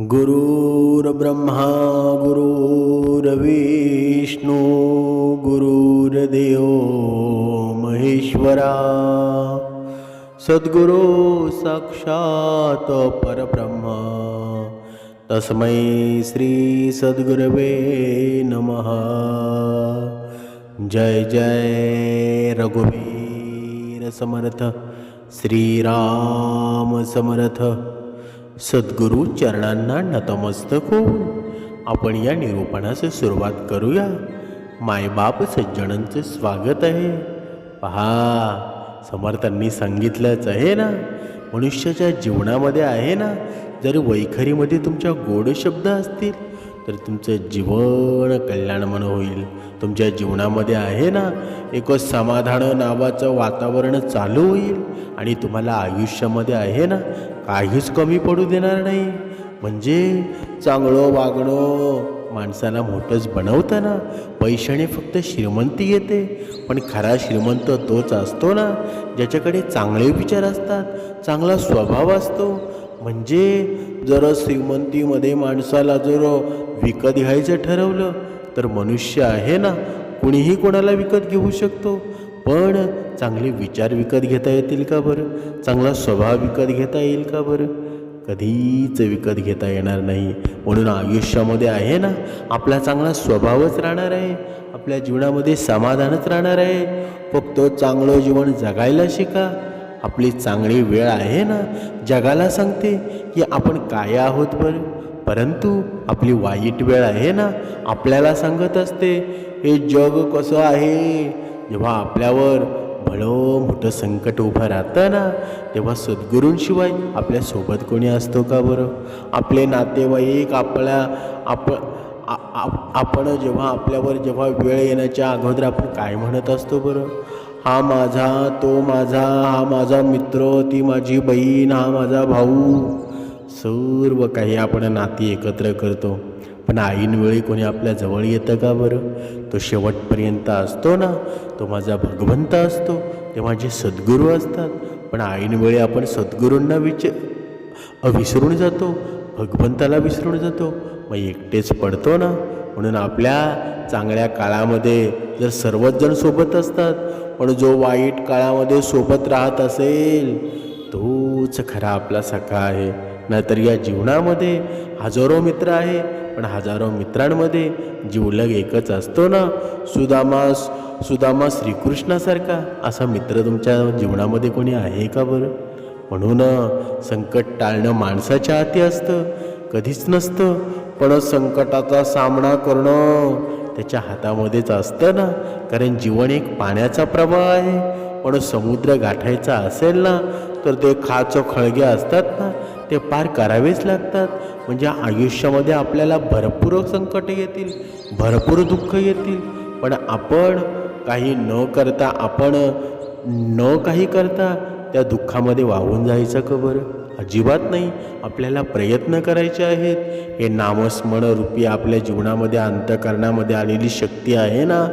गुरुर्ब्रह्मा गुरुर्विष्णू गुरुर्देव महेश्वरा सद्गुरु साक्षात परब्रह्म तस्मै श्री सद्गुरवे नमः। जय जय रघुवीर समर्थ श्रीराम समर्थ। सद्गुरु चरणांना नतमस्तक होऊन आपण या निरूपणास सुरुवात करूया। मायबाप सज्जनांचे स्वागत आहे। पहा, समर्थांनी सांगितलंच आहे ना, मनुष्याच्या जीवनामध्ये आहे ना, जर वैखरीमध्ये तुमच्या गोड शब्द असतील तर तुमचं जीवन कल्याणमय होईल। तुमच्या जीवनामध्ये आहे ना, एक समाधान नावाचं वातावरण चालू होईल आणि तुम्हाला आयुष्यामध्ये आहे ना, काहीच कमी पडू देणार नाही। म्हणजे चांगलं वागणं माणसाला मोठंच बनवतं ना। पैशाने फक्त श्रीमंती येते, पण खरा श्रीमंत तोच असतो ना ज्याच्याकडे चांगले विचार असतात, चांगला स्वभाव असतो। म्हणजे जर श्रीमंतीमध्ये माणसाला जर विकत घ्यायचं ठरवलं तर मनुष्य आहे ना, कुणीही कोणाला विकत घेऊ शकतो, पण चांगले विचार विकत घेता येतील का बरं? चांगला स्वभाव विकत घेता येईल का बरं? कधीच विकत घेता येणार नाही। म्हणून आयुष्यामध्ये आहे ना, आपला चांगला स्वभावच राहणार आहे, आपल्या जीवनामध्ये समाधानच राहणार आहे। फक्त चांगलं जीवन जगायला शिका। आपली चांगली वेळ आहे ना, जगाला सांगते की आपण काय आहोत बरं, परंतु आपली वाईट वेळ आहे ना, आपल्याला सांगत असते हे जग कसं आहे। जेव्हा आपल्यावर भलं मोठं संकट उभं राहतं ना, तेव्हा सद्गुरूंशिवाय आपल्यासोबत कोणी असतो का बरं? आपले नातेवाईक आपण जेव्हा आपल्यावर जेव्हा वेळ येण्याच्या अगोदर आपण काय म्हणत असतो बरं? हा माझा, तो माझा, हा माझा मित्र, ती माझी बहीण, हा माझा भाऊ, सर्व काही आपण नाती एकत्र करतो। पण ऐनवेळी कोणी आपल्या जवळ येतं का बरं? तो शेवटपर्यंत असतो ना, तो माझा भगवंत असतो, ते माझे सद्गुरू असतात। पण ऐनवेळी आपण सद्गुरूंना विसरून जातो, भगवंताला विसरून जातो, मग एकटेच पडतो ना। म्हणून आपल्या चांगल्या काळामध्ये जर सर्वच जण सोबत असतात, पण जो वाईट काळामध्ये सोबत राहत असेल तोच खरा आपला सखा आहे। नाहीतर या जीवनामध्ये हजारो मित्र आहे, पण हजारो मित्रांमध्ये जिवलग एकच असतो ना। सुदामा श्रीकृष्णासारखा असा मित्र तुमच्या जीवनामध्ये कोणी आहे का बरं? म्हणून संकट टाळणं माणसाच्या हाती असतं, कधीच नसतं, पण संकटाचा सामना करणं त्याच्या हातामध्येच असतं ना। कारण जीवन एक पाण्याचा प्रवाह आहे, पण समुद्र गाठायचा असेल ना तर ते खळगे असतात ना, ते पार करावेच लागतात। म्हणजे आयुष्यामध्ये आपल्याला भरपूर संकट येतील, भरपूर दुःख येतील, पण आपण काही न करता त्या दुःखामध्ये वाहून जायचं का बरं? अजिबात नाही। आपल्याला प्रयत्न करायचे आहेत। हे नामस्मरण रूपी आपल्या जीवनामध्ये अंतःकरणामध्ये आलेली शक्ती आहे ना,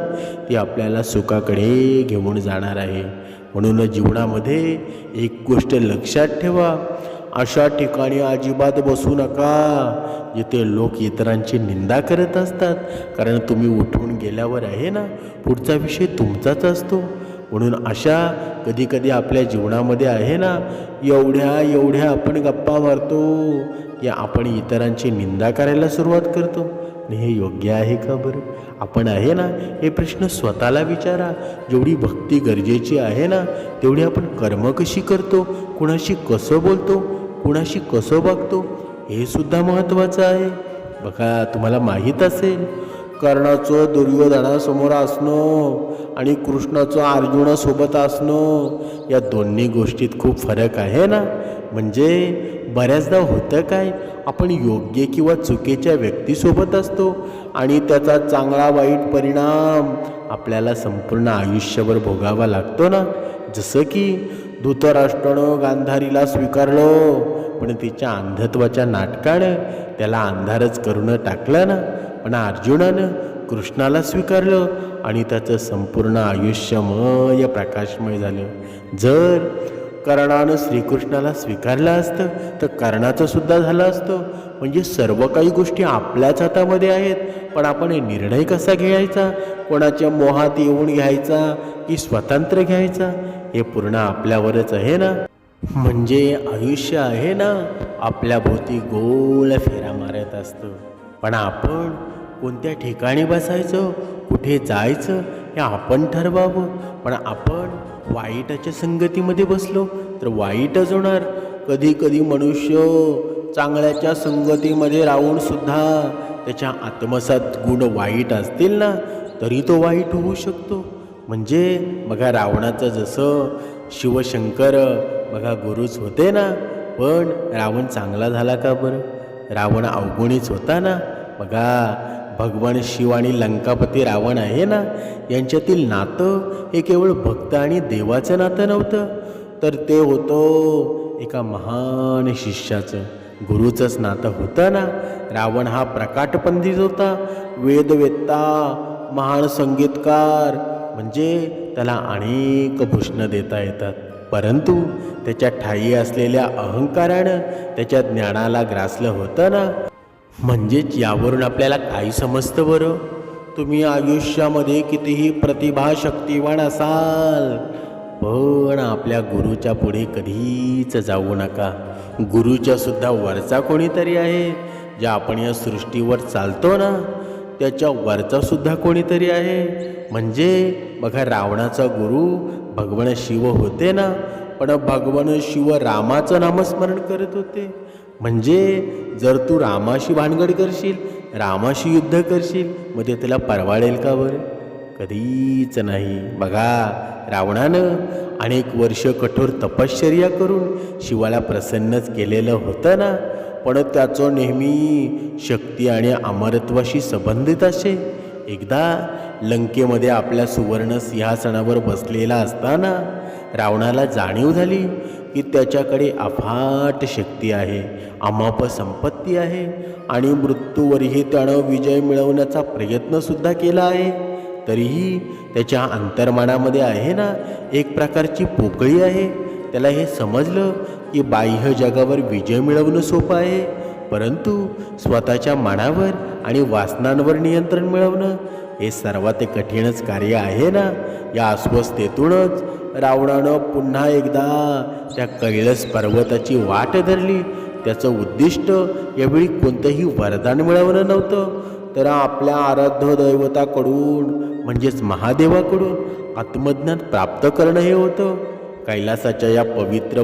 ती आपल्याला सुखाकडे घेऊन जाणार आहे। म्हणून जीवनामध्ये एक गोष्ट लक्षात ठेवा, अशा ठिकाणी अजिबात बसू नका जिथे लोक इतरांची निंदा करत असतात। कारण तुम्ही उठून गेल्यावर आहे ना, पुढचा विषय तुमचाच असतो। म्हणून अशा कधी आपल्या जीवनामध्ये आहे ना, एवढ्या आपण गप्पा मारतो की आपण इतरांची निंदा करायला सुरुवात करतो। आणि हे योग्य आहे का बरं? आपण आहे ना, हे प्रश्न स्वतःला विचारा। जेवढी भक्ती गरजेची आहे ना, तेवढी आपण कर्म कशी करतो, कुणाशी कसं बोलतो, कुणाशी कसं वागतो, हे सुद्धा महत्त्वाचं आहे। बघा, तुम्हाला माहीत असेल, कर्णाचं दुर्योधनासमोर असणं आणि कृष्णाचं अर्जुनासोबत असणं, या दोन्ही गोष्टीत खूप फरक आहे ना। म्हणजे बऱ्याचदा होतं काय, आपण योग्य किंवा चुकीच्या व्यक्तीसोबत असतो आणि त्याचा चांगला वाईट परिणाम आपल्याला संपूर्ण आयुष्यभर भोगावा लागतो ना। जसं की धृतराष्ट्रानं गांधारीला स्वीकारलं, पण तिच्या अंधत्वाच्या नाटकानं त्याला अंधारच करून टाकलं ना। पण अर्जुनानं कृष्णाला स्वीकारलं आणि त्याचं संपूर्ण आयुष्यमय प्रकाशमय झालं। जर कर्णानं श्रीकृष्णाला स्वीकारलं असतं तर कर्णाचं सुद्धा झालं असतं, म्हणजे सर्व काही गोष्टी आपल्याच हातामध्ये आहेत, पण आपण निर्णय कसा घ्यायचा, कोणाच्या मोहात येऊन घ्यायचा की स्वतंत्र घ्यायचा, हे पूर्ण आपल्यावरच आहे ना. म्हणजे आयुष्य आहे ना, आपल्या भोवती गोल फेरा मारत असतं, पण आपण कोणत्या ठिकाणी बसायचं, कुठे जायचं हे आपण ठरवावं. पण आपण वाईटाच्या संगतीमध्ये बसलो तर वाईटच होणार. कधी कधी मनुष्य चांगल्याच्या संगतीमध्ये राहून सुद्धा त्याच्या आत्मसात गुण वाईट असतील ना, तरी तो वाईट होऊ शकतो. म्हणजे बघा, रावणाचं जसं शिवशंकर बघा गुरुच होते ना, पण रावण चांगला झाला का बरं? रावण अवगुणीच होता ना. बघा, भगवान शिव आणि लंकापती रावण आहे ना, यांच्यातील नातं हे केवळ भक्त आणि देवाचं नातं नव्हतं, तर ते होतं एका महान शिष्याचं, गुरुचंच नातं होतं ना. रावण हा प्रकाट पंडित होता, वेदवेत्ता, महान संगीतकार, म्हणजे त्याला अनेक भूषणं देता येतात, परंतु त्याच्या ठायी असलेल्या अहंकारानं त्याच्या ज्ञानाला ग्रासलं होतं ना. म्हणजेच यावरून आपल्याला काय समजतं बरं? तुम्ही आयुष्यामध्ये कितीही प्रतिभाशक्तिवान असाल, पण आपल्या गुरुच्या पुढे कधीच जाऊ नका. गुरुच्या सुद्धा वरचा कोणीतरी आहे. ज्या आपण या सृष्टीवर चालतो ना, त्याच्या वरचा सुद्धा कोणीतरी आहे. म्हणजे बघा, रावणाचा गुरु भगवान शिव होते ना, पण भगवान शिव रामाचं नामस्मरण करत होते. म्हणजे जर तू रामाशी भानगड करशील, रामाशी युद्ध करशील, मग ते त्याला परवाडेल का बरं? कधीच नाही. बघा, रावणानं अनेक वर्ष कठोर तपश्चर्या करून शिवाला प्रसन्नच केलेलं होतं ना, पण त्याचं नेहमी शक्ती आणि अमरत्वाशी संबंधित असे. एकदा लंकेमध्ये आपल्या सुवर्ण सिंहासनावर बसलेला असताना रावणाला जाणीव झाली की त्याच्याकडे अफाट शक्ती आहे, अमाप संपत्ती आहे, आणि मृत्यूवरही त्यानं विजय मिळवण्याचा प्रयत्नसुद्धा केला आहे. तरीही त्याच्या अंतर्मनामध्ये आहे ना एक प्रकारची पोकळी आहे. त्याला हे समजलं की बाह्य जगावर विजय मिळवणं सोपं आहे, परंतु स्वतःच्या मनावर आणि वासनांवर नियंत्रण मिळवणं हे सर्वात कठीणच कार्य आहे ना. या अस्वस्थतेतूनच रावणानं पुन्हा एकदा त्या कैलास पर्वताची वाट धरली. त्याचं उद्दिष्ट यावेळी कोणतंही वरदान मिळवणं नव्हतं, तर आपल्या आराध्य दैवताकडून म्हणजेच महादेवाकडून आत्मज्ञान प्राप्त करणं हे होतं. कैलासाच्या या पवित्र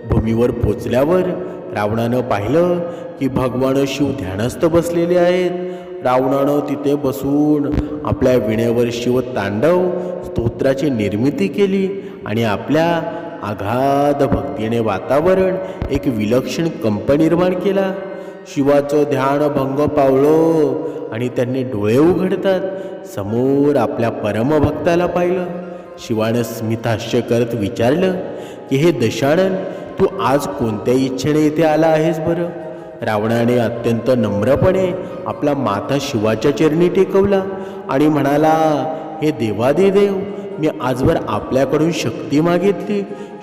भूमीवर पोचल्यावर रावणानं पाहिलं की भगवान शिव ध्यानस्थ बसलेले आहेत. रावणानं तिथे बसून आपल्या विणेवर शिव तांडव स्तोत्राची निर्मिती केली आणि आपल्या अगाध भक्तीने वातावरण एक विलक्षण कंप निर्माण केला. शिवाचं ध्यान भंग पावलं आणि त्यांनी डोळे उघडतात समोर आपल्या परमभक्ताला पाहिलं. शिवानं स्मितहास्य करत विचारलं की हे दशानन, तू आज कोणत्या इच्छेने इथे आला आहेस बरं? रावणाने अत्यंत नम्रपणे आपला माथा शिवाच्या चरणी टेकवला आणि म्हणाला, हे देवादिदेव, मी आजवर आपल्याकडून शक्ती मागितली,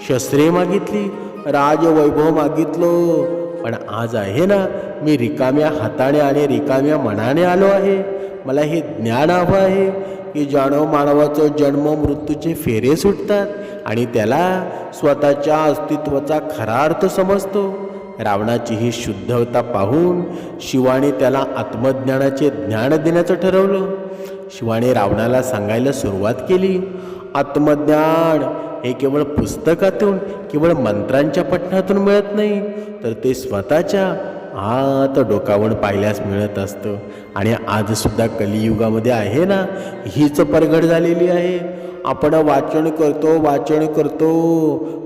शस्त्रे मागितली, राजवैभव मागितलं, पण आज आहे ना मी रिकाम्या हाताने आणि रिकाम्या मनाने आलो आहे. मला हे ज्ञान हवं आहे की ज्यानं मानवाचं जन्म मृत्यूचे फेरे सुटतात आणि त्याला स्वतःच्या अस्तित्वाचा खरा अर्थ समजतो. रावणाची ही शुद्धता पाहून शिवाने त्याला आत्मज्ञानाचे ज्ञान देण्याचं ठरवलं. शिवाने रावणाला सांगायला सुरुवात केली, आत्मज्ञान हे केवळ पुस्तकातून, केवळ मंत्रांच्या पठणातून मिळत नाही, तर ते स्वतःच्या आत डोकावून पाहिल्यास मिळत असतं. आणि आजसुद्धा कलियुगामध्ये आहे ना हीच परगड झालेली आहे. आपण वाचन करतो,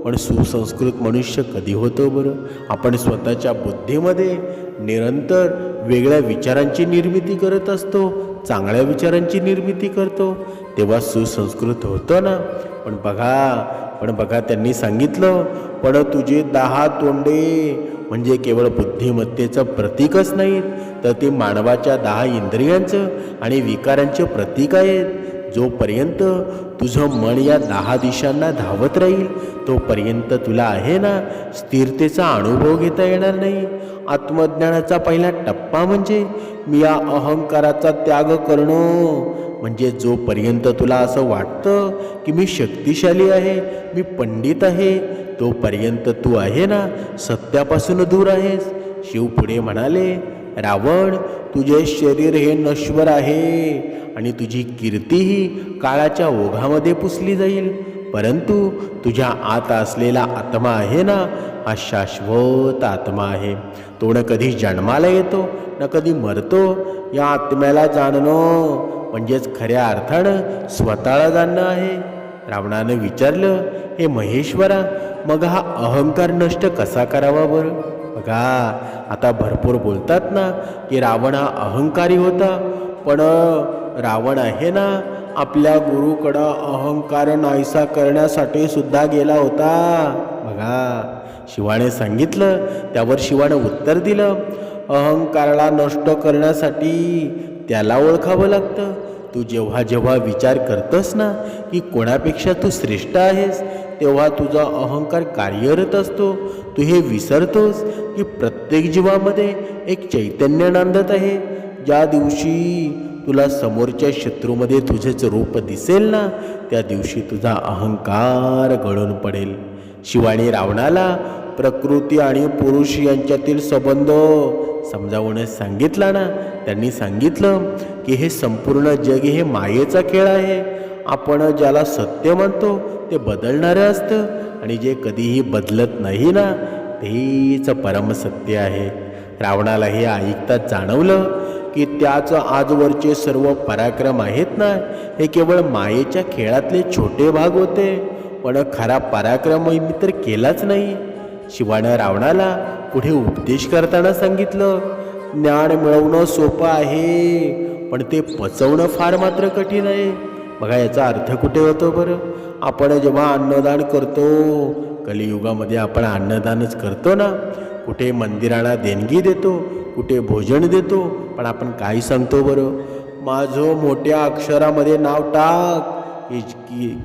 पण सुसंस्कृत मनुष्य कधी होतो बरं? आपण स्वतःच्या बुद्धीमध्ये निरंतर वेगळ्या विचारांची निर्मिती करत असतो, चांगल्या विचारांची निर्मिती करतो, तेव्हा सुसंस्कृत होतं ना. पण बघा त्यांनी सांगितलं, पण तुझे 10 तोंडे म्हणजे केवळ बुद्धिमत्तेचं प्रतीकच नाहीत, तर ते मानवाच्या 10 इंद्रियांचं आणि विकारांचे प्रतीक आहेत. जोपर्यंत तुझं मन या 10 दिशांना धावत राहील तोपर्यंत तुला आहे ना स्थिरतेचा अनुभव घेता येणार नाही. आत्मज्ञानाचा पहिला टप्पा म्हणजे मी या अहंकाराचा त्याग करणं. म्हणजे जोपर्यंत तुला असं वाटतं की मी शक्तिशाली आहे, मी पंडित आहे, तोपर्यंत तू आहे ना सत्यापासून दूर आहेस. शिव पुढे म्हणाले, रावण, तुझे शरीर हे नश्वर आहे आणि तुझी कीर्तीही काळाच्या ओघामध्ये पुसली जाईल, परंतु तुझ्या आत असलेला आत्मा आहे ना, हा शाश्वत आत्मा आहे. तो न कधी जन्माला येतो न कधी मरतो. या आत्म्याला जाणणं म्हणजेच खऱ्या अर्थानं स्वतःला जाणणं आहे. रावणानं विचारलं, हे महेश्वरा, मग हा अहंकार नष्ट कसा करावा बरं? बघा, आता भरपूर बोलतात ना की रावण हा अहंकारी होता, पण रावण आहे ना आपल्या गुरुकडं अहंकार नाहीसा करण्यासाठी सुद्धा गेला होता. बघा, शिवाने सांगितलं. त्यावर शिवानं उत्तर दिलं, अहंकाराला नष्ट करण्यासाठी त्याला ओळखावं लागतं. तू जेव्हा जेव्हा विचार करतोस ना की कोणापेक्षा तू श्रेष्ठ आहेस, तेव्हा तुझा अहंकार कार्यरत असतो. तू हे विसरतोस की प्रत्येक जीवामध्ये एक चैतन्य नांदत आहे. ज्या दिवशी तुला समोरच्या शत्रूमध्ये तुझेच रूप दिसेल ना, त्या दिवशी तुझा अहंकार गळून पडेल. शिवाने रावणाला प्रकृती आणि पुरुष यांच्यातील संबंध समजावून सांगितला ना. त्यांनी सांगितलं की हे संपूर्ण जग हे मायेचा खेळ आहे. आपण ज्याला सत्य म्हणतो ते बदलणारं असतं आणि जे कधीही बदलत नाही ना, तेच परमसत्य आहे. रावणाला हे ऐकताच जाणवलं की त्याच आजवरचे सर्व पराक्रम आहेत ना, हे केवळ मायेच्या खेळातले छोटे भाग होते, पण खरा पराक्रम मी तर केलाच नाही. शिवानं रावणाला पुढे उपदेश करताना सांगितलं, ज्ञान मिळवणं सोपं आहे, पण ते पचवणं फार मात्र कठीण आहे. बघा, याचा अर्थ कुठे होतो बरं? आपण जेव्हा अन्नदान करतो, कलियुगामध्ये आपण अन्नदानच करतो ना, कुठे मंदिराला देणगी देतो, कुठे भोजन देतो, पण आपण काय सांगतो बरं? माझं मोठ्या अक्षरामध्ये नाव टाक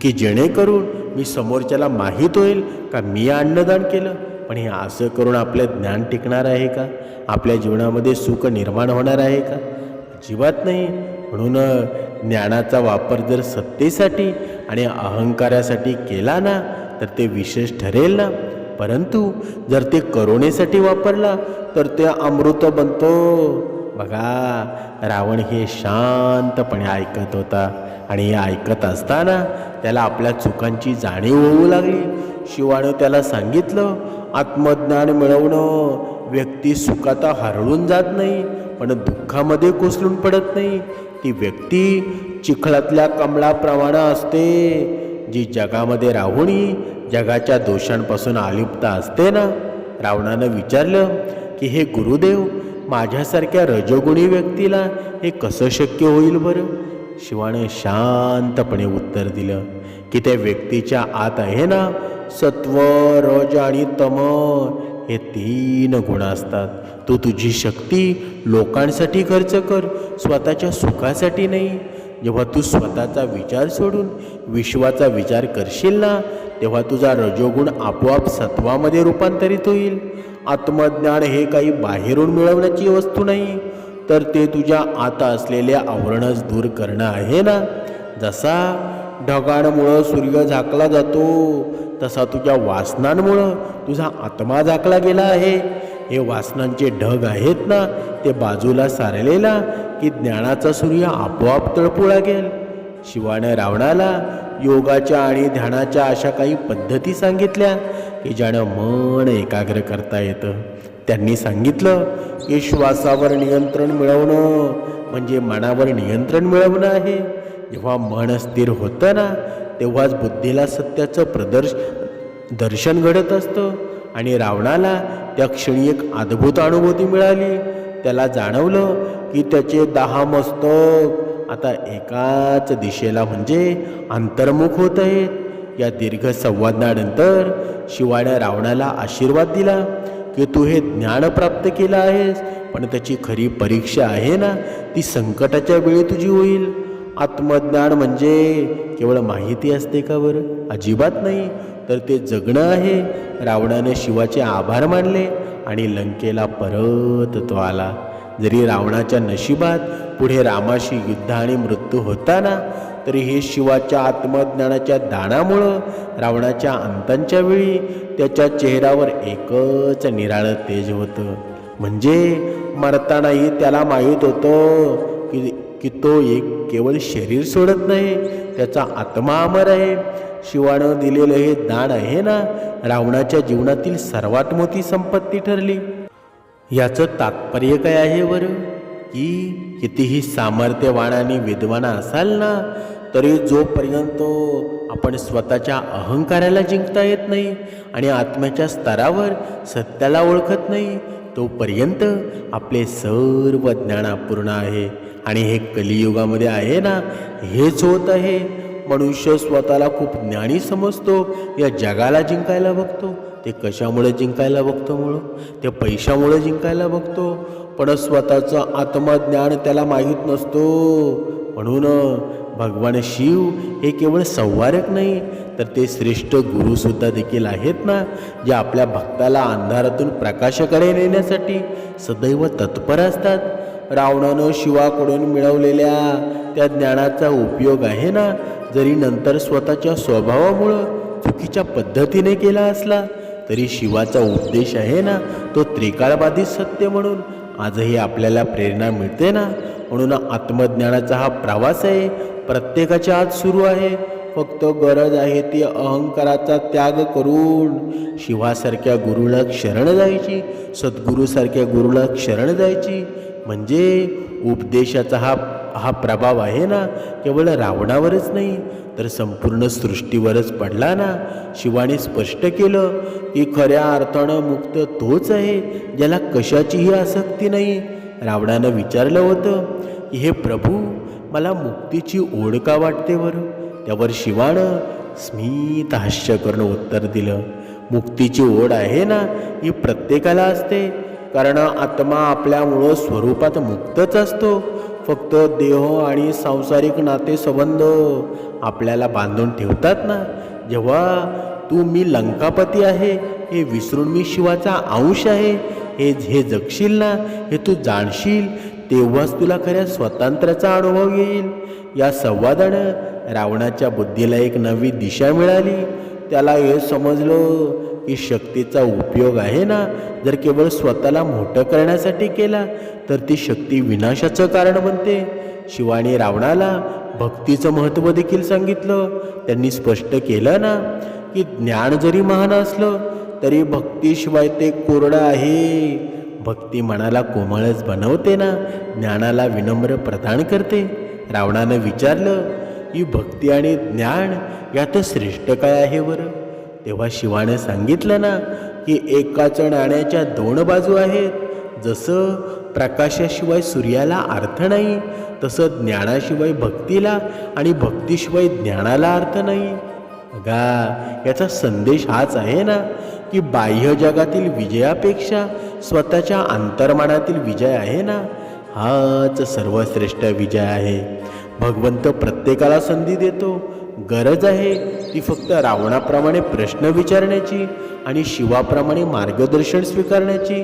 की जेणेकरून मी समोरच्याला माहीत होईल का मी अन्नदान केलं. पण हे असं करून आपलं ज्ञान टिकणार आहे का? आपल्या जीवनामध्ये सुख निर्माण होणार आहे का? अजिबात नाही. म्हणून ज्ञानाचा वापर जर सत्तेसाठी आणि अहंकारासाठी केला ना, तर ते विशेष ठरेल ना, परंतु जर ते करुणेसाठी वापरला तर ते अमृत बनतो. बघा, रावण हे शांतपणे ऐकत होता आणि हे ऐकत असताना त्याला आपल्या चुकांची जाणीव होऊ लागली. शिवानं त्याला सांगितलं, आत्मज्ञान मिळवणं व्यक्ती सुखात हरळून जात नाही, पण दुःखामध्ये कोसळून पडत नाही. ती व्यक्ती चिखलातल्या कमळाप्रमाणे असते, जी जगामध्ये राहूनही जगाच्या दोषांपासून अलिप्त असते ना. रावणानं विचारलं की हे गुरुदेव, माझ्यासारख्या रजोगुणी व्यक्तीला हे कसं शक्य होईल बरं? शिवाने शांतपणे उत्तर दिलं की त्या व्यक्तीच्या आत आहे ना सत्व, रज आणि तम हे 3 गुण असतात. तू तुझी शक्ती लोकांसाठी खर्च कर, स्वतःच्या सुखासाठी नाही. जेव्हा तू स्वतःचा विचार सोडून विश्वाचा विचार करशील ना, तेव्हा तुझा रजोगुण आपोआप सत्वामध्ये रूपांतरित होईल. आत्मज्ञान हे काही बाहेरून मिळवण्याची वस्तू नाही, तर ते तुझ्या आत असलेल्या आवरणच दूर करणं आहे ना. जसा ढगांमुळं सूर्य झाकला जातो, तसा तुझ्या वासनांमुळं तुझा आत्मा झाकला गेला आहे. हे वासनांचे ढग आहेत ना, ते बाजूला सारलेला की ज्ञानाचा सूर्य आपोआप तळपू लागेल. शिवानं रावणाला योगाच्या आणि ध्यानाच्या अशा काही पद्धती सांगितल्या की ज्यानं मन एकाग्र करता येतं. त्यांनी सांगितलं की श्वासावर नियंत्रण मिळवणं म्हणजे मनावर नियंत्रण मिळवणं आहे. जेव्हा मन स्थिर होतं ना, तेव्हाच बुद्धीला सत्याचं दर्शन घडत असतं. आणि रावणाला त्या क्षणी एक अद्भुत अनुभूती मिळाली. त्याला जाणवलं की त्याचे 10 मस्तक आता एकाच दिशेला म्हणजे अंतर्मुख होत आहेत. या दीर्घ संवादानंतर शिवाने रावणाला आशीर्वाद दिला की तू हे ज्ञान प्राप्त केलं आहेस, पण त्याची खरी परीक्षा आहे ना, ती संकटाच्या वेळी तुझी होईल. आत्मज्ञान म्हणजे केवळ माहिती असते का बरं? अजिबात नाही. तर ते जगणं आहे. रावणाने शिवाचे आभार मानले आणि लंकेला परत तो आला. जरी रावणाच्या नशिबात पुढे रामाशी युद्ध आणि मृत्यू होता ना, तरी हे शिवाच्या आत्मज्ञानाच्या दानामुळं रावणाच्या अंतांच्या वेळी त्याच्या चेहऱ्यावर एकच निराळं तेज होतं. म्हणजे मरतानाही त्याला माहीत होतं की तो एक केवळ शरीर सोडत नाही, त्याचा आत्मा अमर आहे. शिवानं दिलेलं हे दान आहे ना, रावणाच्या जीवनातील सर्वात मोठी संपत्ती ठरली. याचं तात्पर्य काय आहे बरं? की कितीही सामर्थ्यवान आणि विद्वान असाल ना, तरी जोपर्यंत आपण स्वतःच्या अहंकाराला जिंकता येत नाही आणि आत्म्याच्या स्तरावर सत्याला ओळखत नाही, तोपर्यंत आपले सर्व ज्ञान अपूर्ण आहे. आणि हे कलियुगामध्ये आहे ना, हेच होत आहे. मनुष्य स्वतःला खूप ज्ञानी समजतो, या जगाला जिंकायला बघतो. ते कशामुळे जिंकायला बघतो? ते पैशामुळे जिंकायला बघतो. पण स्वतःचं आत्मज्ञान त्याला माहीत नसतो. म्हणून भगवान शिव हे केवळ संवारक नाही, तर ते श्रेष्ठ गुरुसुद्धा देखील आहेत ना, जे आपल्या भक्ताला अंधारातून प्रकाशाकडे नेण्यासाठी सदैव तत्पर असतात. रावणानं शिवाकडून मिळवलेल्या त्या ज्ञानाचा उपयोग आहे ना, जरी नंतर स्वतःच्या स्वभावामुळं चुकीच्या पद्धतीने केला असला, तरी शिवाचा उपदेश आहे ना, तो त्रिकाळबाधित सत्य म्हणून आजही आपल्याला प्रेरणा मिळते ना. म्हणून आत्मज्ञानाचा हा प्रवास आहे, प्रत्येकाच्या आत सुरू आहे. फक्त गरज आहे ती अहंकाराचा त्याग करून शिवासारख्या गुरुला शरण जायची, सद्गुरूसारख्या गुरुला शरण जायची. म्हणजे उपदेशाचा हा प्रभाव आहे ना, केवळ रावणावरच नाही, तर संपूर्ण सृष्टीवरच पडला ना. शिवाने स्पष्ट केलं की खऱ्या अर्थानं मुक्त तोच आहे, ज्याला कशाचीही आसक्ती नाही. रावणानं विचारलं होतं की हे प्रभू, मला मुक्तीची ओढ का वाटते बरं? त्यावर शिवानं स्मित हास्य करून उत्तर दिलं, मुक्तीची ओढ आहे ना, ही प्रत्येकाला असते. कारण आत्मा आपल्या मूळ स्वरूपात मुक्तच असतो. फक्त देह आणि सांसारिक नातेसंबंध आपल्याला बांधून ठेवतात ना. जेव्हा तू मी लंकापती आहे हे विसरून मी शिवाचा अंश आहे हे जगशील ना, हे तू जाणशील, तेव्हाच तुला खऱ्या स्वातंत्र्याचा अनुभव येईल. या संवादानं रावणाच्या बुद्धीला एक नवी दिशा मिळाली. त्याला हे समजलं की शक्तीचा उपयोग आहे ना, जर केवळ स्वतःला मोठं करण्यासाठी केला, तर ती शक्ती विनाशाचं कारण बनते. शिवाने रावणाला भक्तीचं महत्त्व देखील सांगितलं. त्यांनी स्पष्ट केलं ना की ज्ञान जरी महान असलं, तरी भक्तीशिवाय ते कोरडं आहे. भक्ती मनाला कोमळच बनवते ना, ज्ञानाला विनम्र प्रदान करते. रावणानं विचारलं की भक्ती आणि ज्ञान यात श्रेष्ठ काय आहे बरं? तेव्हा शिवाने सांगितलं ना की एकाच नाण्याच्या दोन बाजू आहेत. जसं प्रकाशाशिवाय सूर्याला अर्थ नाही, तसं ज्ञानाशिवाय भक्तीला आणि भक्तीशिवाय ज्ञानाला अर्थ नाही. बघा, याचा संदेश हाच आहे ना की बाह्य जगातील विजयापेक्षा स्वतःच्या अंतर्मनातील विजय आहे ना, हाच सर्वश्रेष्ठ विजय आहे. भगवंत प्रत्येकाला संधी देतो. गरज आहे ती फक्त रावणाप्रमाणे प्रश्न विचारण्याची आणि शिवाप्रमाणे मार्गदर्शन स्वीकारण्याची.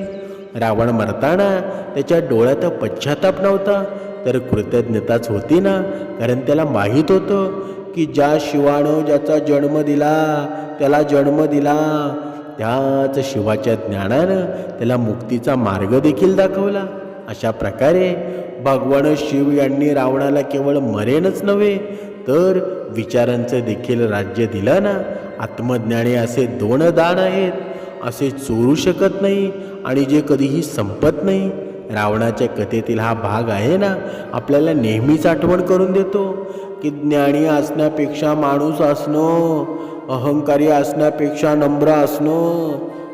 रावण मरताना त्याच्या डोळ्यात पश्चाताप नव्हता, तर कृतज्ञताच होती ना. कारण त्याला माहीत होतं की ज्या शिवानं ज्याचा जन्म दिला त्याला जन्म दिला, त्याच शिवाच्या ज्ञानानं त्याला मुक्तीचा मार्ग देखील दाखवला. अशा प्रकारे भगवान शिव यांनी रावणाला केवळ मरेनच नव्हे, तर विचारांचं देखील राज्य दिलं ना. आत्मज्ञाने असे दोन दान आहेत, असे चोरू शकत नाही आणि जे कधीही संपत नाही. रावणाच्या कथेतील हा भाग आहे ना, आपल्याला नेहमीच आठवण करून देतो की ज्ञानी असण्यापेक्षा माणूस असणं, अहंकारी असण्यापेक्षा नम्र असणं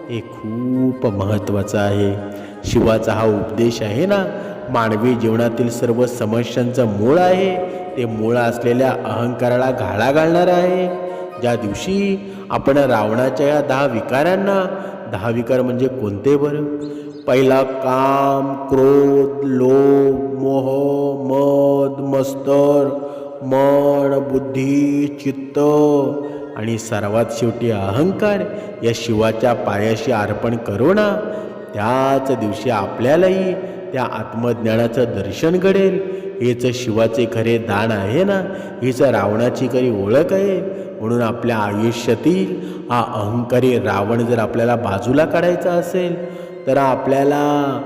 हे खूप महत्त्वाचं आहे. शिवाचा हा उपदेश आहे ना, मानवी जीवनातील सर्व समस्यांचं मूळ आहे. ते मूळ असलेल्या अहंकाराला घाला घालणार आहे. ज्या दिवशी आपण रावणाच्या या 10 विकारांना, 10 विकार म्हणजे कोणते बरं? पहिला काम, क्रोध, लोभ, मोह, मद, मत्सर, मन, बुद्धी, चित्त आणि सर्वात शेवटी अहंकार या शिवाच्या पायाशी अर्पण करू ना, त्याच दिवशी आपल्यालाही त्या आत्मज्ञानाचं दर्शन घडेल. हेच शिवाचे खरे दान आहे ना, हीच रावणाची खरी ओळख आहे. म्हणून आपल्या आयुष्यातील हा अहंकारी रावण जर आपल्याला बाजूला काढायचा असेल तर आपल्याला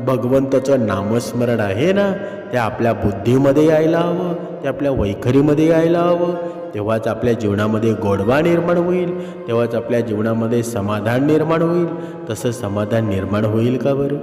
भगवंताचं नामस्मरण आहे ना, ते आपल्या बुद्धीमध्ये यायला हवं, ते आपल्या वैखरीमध्ये यायला हवं. तेव्हाच आपल्या जीवनामध्ये गोडवा निर्माण होईल, तेव्हाच आपल्या जीवनामध्ये समाधान निर्माण होईल. तसं समाधान निर्माण होईल का बरं?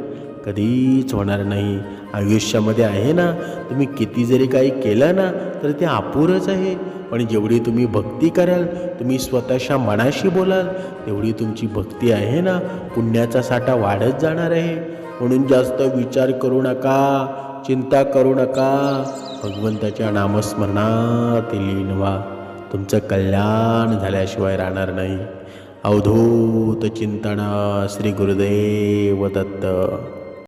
कधीच होणार नाही. आयुष्यामध्ये आहे ना, तुम्ही किती जरी काही केलं ना तर ते अपुरंच आहे. पण जेवढी तुम्ही भक्ती कराल, तुम्ही स्वतःच्या मनाशी बोलाल, तेवढी तुमची भक्ती आहे ना, पुण्याचा साठा वाढत जाणार आहे. म्हणून जास्त विचार करू नका, चिंता करू नका. भगवंताच्या नामस्मरणात लीन व्हा. तुमचं कल्याण झाल्याशिवाय राहणार नाही. अवधूत चिंतन. श्री गुरुदेव दत्त.